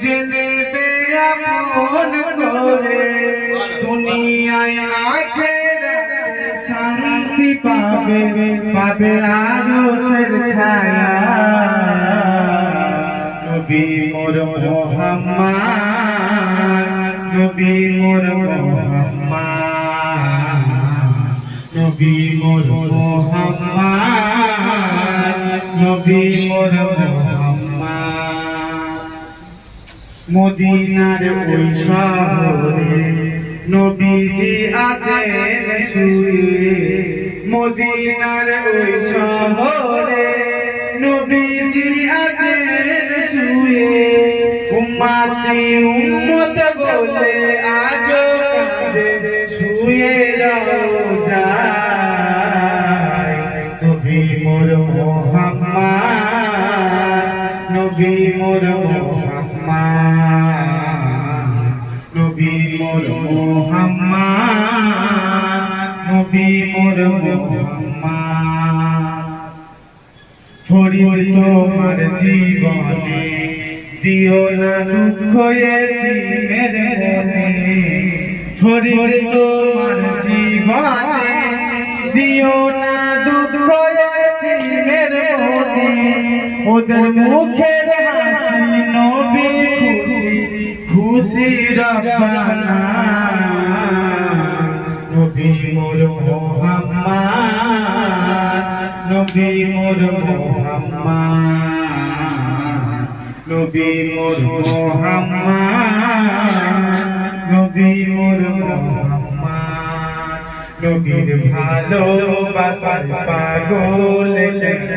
জেনেবে আপন করে দুনিয়ায় আখেরাতে শান্তি পাবে পাবে আরশের ছায়া নবী মোর মুহাম্মদ নবী মোর মুহাম্মদ নবী মোর মুহাম্মদ নবী মোর মদিনার ওই শহরে নবীজি আছেন শুয়ে মদিনার ওই শহরে নবীজি আছেন শুয়ে উম্মতি উম্মত বলে আজো কাঁদে শুয়ে রওজায় নবী মোর মুহাম্মদ নবী মোর নবী মোর মুহাম্মদ নবী মোর মুহাম্মদ ফরিদ তোমার জীবনে দিও না দুঃখ এতিমের মনে ফরিদ তোমার জীবনে দিও না দুঃখ এতিমের মনে ওদের মুখের হাসি নবী খুশি খুশি রব্বানা নবী মোর মুহাম্মদ নবী মোর মুহাম্মদ নবী মোর মুহাম্মদ নবী মোর মুহাম্মদ নবীর ভালোবাসার পাগল কেন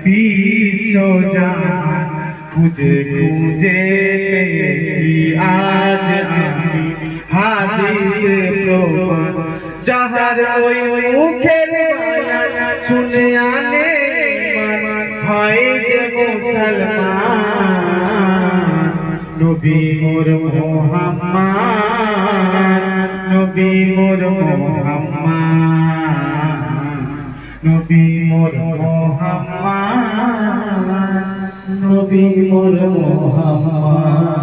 বিশ্বজাহান খুঁজে খুঁজে পেয়েছি আজ আমি হাদিসে প্রমাণ যাহার ওই মুখের বয়ান শুনে আনে ঈমান হয় যে মুসলমান নবী মোর মুহাম্মদ নবী মোর মুহাম্মদ নবী মোর মুহাম্মদ নবী মোর মুহাম্মদ।